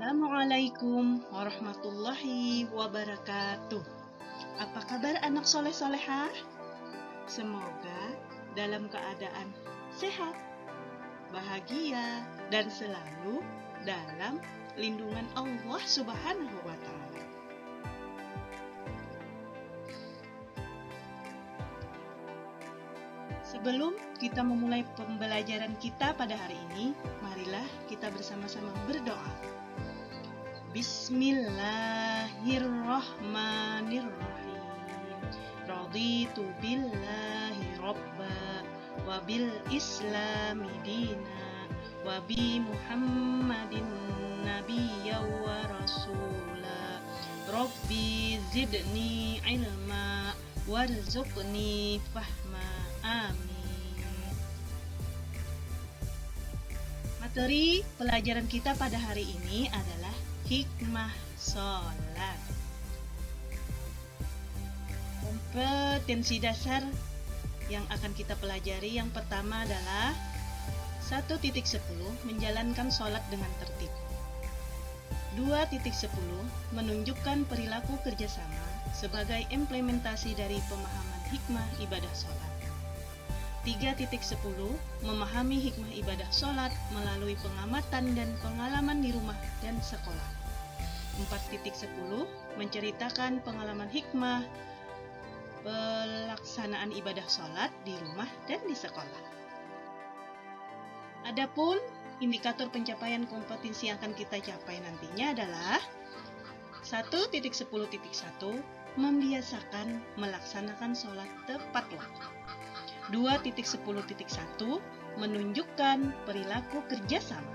Assalamualaikum warahmatullahi wabarakatuh. Apa kabar anak soleh-solehah? Semoga dalam keadaan sehat, bahagia, dan selalu dalam lindungan Allah Subhanahu wa Ta'ala. Sebelum kita memulai pembelajaran kita pada hari ini, marilah kita bersama-sama berdoa. Bismillahirrahmanirrahim. Raditu billahi robba wa bil islami dina wa bi Muhammadin nabiyya wa rasula. Rabbi zidni ilma warzuqni fahma. Amin. Materi pelajaran kita pada hari ini adalah hikmah sholat. Kompetensi dasar yang akan kita pelajari yang pertama adalah 1.10 menjalankan sholat dengan tertib. 2.10 menunjukkan perilaku kerjasama sebagai implementasi dari pemahaman hikmah ibadah sholat. 3.10 memahami hikmah ibadah sholat melalui pengamatan dan pengalaman di rumah dan sekolah. 4.10 menceritakan pengalaman hikmah pelaksanaan ibadah sholat di rumah dan di sekolah. Adapun indikator pencapaian kompetensi yang akan kita capai nantinya adalah 1.10.1 membiasakan melaksanakan sholat tepat waktu. 2.10.1 menunjukkan perilaku kerjasama.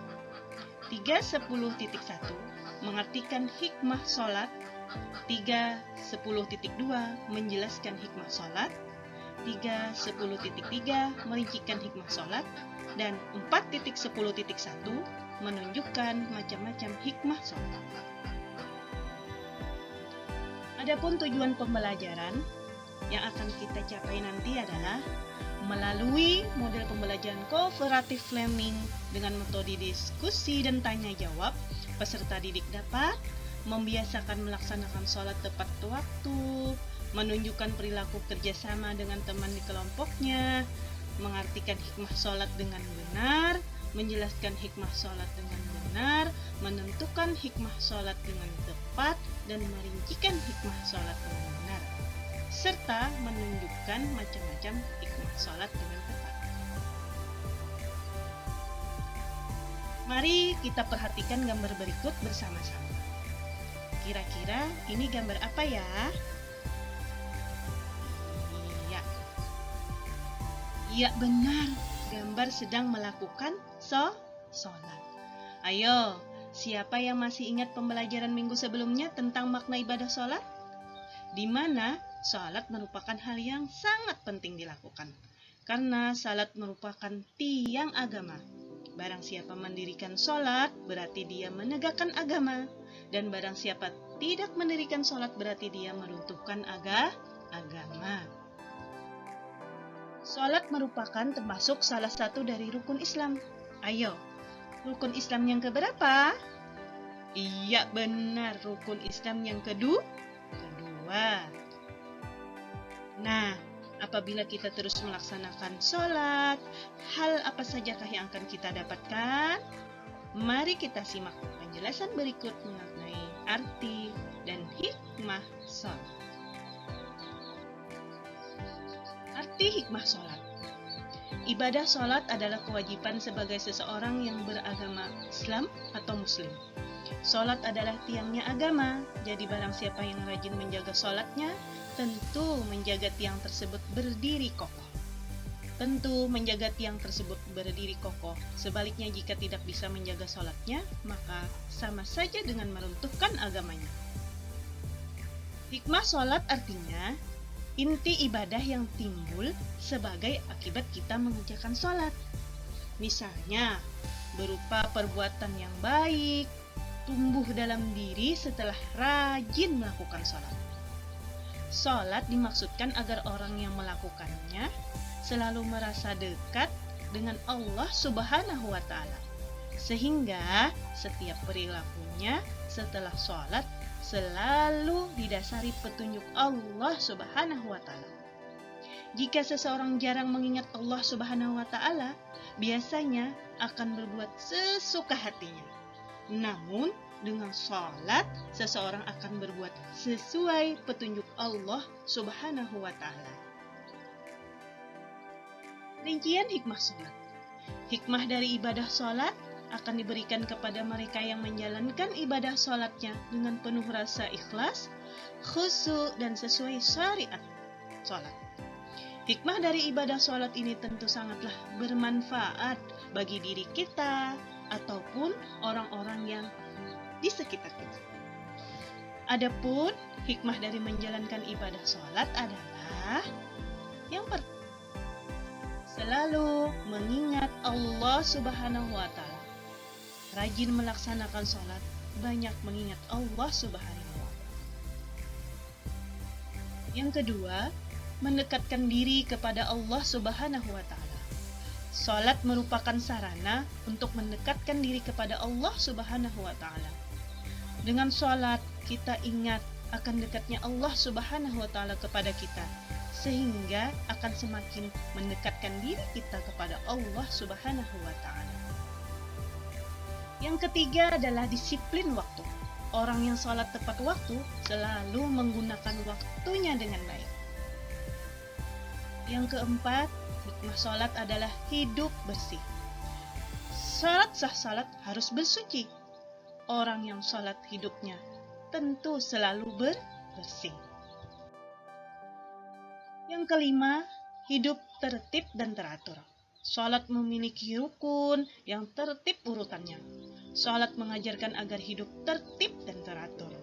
3.10.1 mengartikan hikmah sholat. 3.10.2 menjelaskan hikmah sholat. 3.10.3 merincikan hikmah sholat. Dan 4.10.1 menunjukkan macam-macam hikmah sholat. Adapun tujuan pembelajaran yang akan kita capai nanti adalah melalui model pembelajaran cooperative learning dengan metode diskusi dan tanya jawab, peserta didik dapat membiasakan melaksanakan sholat tepat waktu, menunjukkan perilaku kerjasama dengan teman di kelompoknya, mengartikan hikmah sholat dengan benar, menjelaskan hikmah sholat dengan benar, menentukan hikmah sholat dengan tepat, dan merincikan hikmah sholat dengan benar, serta menunjukkan macam-macam hikmah sholat dengan tepat. Mari kita perhatikan gambar berikut bersama-sama. Kira-kira ini gambar apa ya? Iya benar, gambar sedang melakukan sholat. Ayo, siapa yang masih ingat pembelajaran minggu sebelumnya tentang makna ibadah sholat? Di mana salat merupakan hal yang sangat penting dilakukan, karena salat merupakan tiang agama. Barang siapa mendirikan salat, berarti dia menegakkan agama, dan barang siapa tidak mendirikan salat, berarti dia meruntuhkan agama. Salat merupakan termasuk salah satu dari rukun Islam. Ayo, rukun Islam yang keberapa? Iya benar, rukun Islam yang kedua. Nah, apabila kita terus melaksanakan sholat, hal apa sajakah yang akan kita dapatkan? Mari kita simak penjelasan berikut mengenai arti dan hikmah sholat. Arti hikmah sholat. Ibadah sholat adalah kewajiban sebagai seseorang yang beragama Islam atau Muslim. Sholat adalah tiangnya agama, jadi barang siapa yang rajin menjaga sholatnya, tentu menjaga tiang tersebut berdiri kokoh. Sebaliknya jika tidak bisa menjaga sholatnya, maka sama saja dengan meruntuhkan agamanya. Hikmah sholat artinya inti ibadah yang timbul sebagai akibat kita mengerjakan sholat. Misalnya, berupa perbuatan yang baik, tumbuh dalam diri setelah rajin melakukan sholat. Sholat dimaksudkan agar orang yang melakukannya selalu merasa dekat dengan Allah Subhanahu wa Ta'ala. Sehingga setiap perilakunya setelah sholat selalu didasari petunjuk Allah Subhanahu wa Ta'ala. Jika seseorang jarang mengingat Allah Subhanahu wa Ta'ala, biasanya akan berbuat sesuka hatinya. Namun, dengan sholat, seseorang akan berbuat sesuai petunjuk Allah Subhanahu wa Ta'ala. Rincian hikmah sholat. Hikmah dari ibadah sholat akan diberikan kepada mereka yang menjalankan ibadah sholatnya dengan penuh rasa ikhlas, khusyuk, dan sesuai syariat sholat. Hikmah dari ibadah sholat ini tentu sangatlah bermanfaat bagi diri kita ataupun orang-orang yang di sekitar kita. Adapun hikmah dari menjalankan ibadah sholat adalah yang pertama, selalu mengingat Allah Subhanahu wa Ta'ala. Rajin melaksanakan sholat, banyak mengingat Allah Subhanahu wa Ta'ala. Yang kedua, mendekatkan diri kepada Allah Subhanahu wa Ta'ala. Sholat merupakan sarana untuk mendekatkan diri kepada Allah Subhanahu wa Ta'ala. Dengan sholat, kita ingat akan dekatnya Allah Subhanahu wa Ta'ala kepada kita, sehingga akan semakin mendekatkan diri kita kepada Allah Subhanahu wa Ta'ala. Yang ketiga adalah disiplin waktu. Orang yang sholat tepat waktu selalu menggunakan waktunya dengan baik. Yang keempat, hikmah sholat adalah hidup bersih. Sholat sah sholat harus bersuci. Orang yang sholat hidupnya tentu selalu bersih. Yang kelima, hidup tertib dan teratur. Sholat memiliki rukun yang tertib urutannya. Sholat mengajarkan agar hidup tertib dan teratur.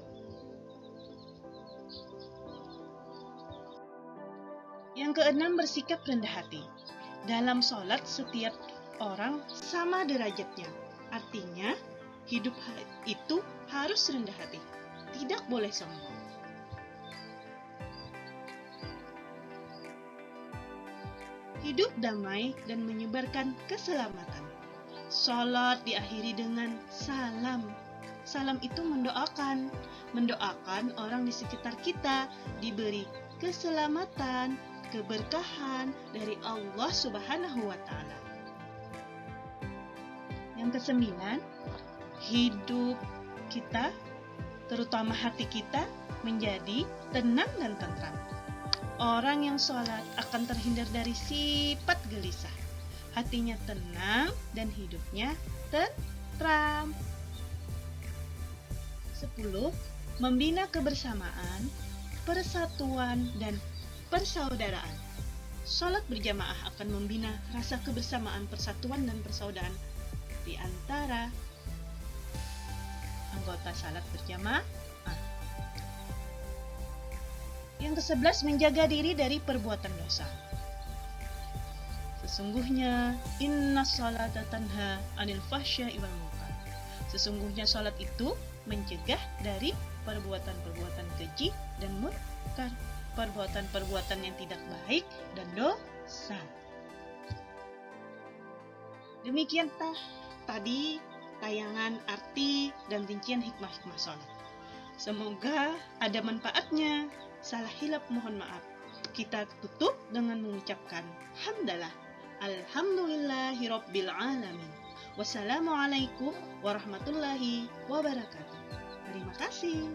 Yang keenam, bersikap rendah hati. Dalam sholat, setiap orang sama derajatnya. Artinya, hidup itu harus rendah hati. Tidak boleh sombong. Hidup damai dan menyebarkan keselamatan. Sholat diakhiri dengan salam. Salam itu mendoakan orang di sekitar kita diberi keselamatan, keberkahan dari Allah Subhanahu wa Ta'ala. Yang kesembilan, hidup kita, terutama hati kita, menjadi tenang dan tentram. Orang yang sholat akan terhindar dari sifat gelisah. Hatinya tenang dan hidupnya tentram. 10. Membina kebersamaan, persatuan, dan persaudaraan. Sholat berjamaah akan membina rasa kebersamaan, persatuan, dan persaudaraan di antara anggota salat berjamaah. Yang ke-11, menjaga diri dari perbuatan dosa. Sesungguhnya inna sholata tanha anil fahsya'i wal munkar. Sesungguhnya sholat itu mencegah dari perbuatan-perbuatan keji dan munkar, perbuatan-perbuatan yang tidak baik dan dosa. Demikian tadi tayangan arti dan rincian hikmah-hikmah sholat. Semoga ada manfaatnya. Salah hilap mohon maaf. Kita tutup dengan mengucapkan hamdalah. Alhamdulillahirabbil alamin. Wassalamualaikum warahmatullahi wabarakatuh. Terima kasih.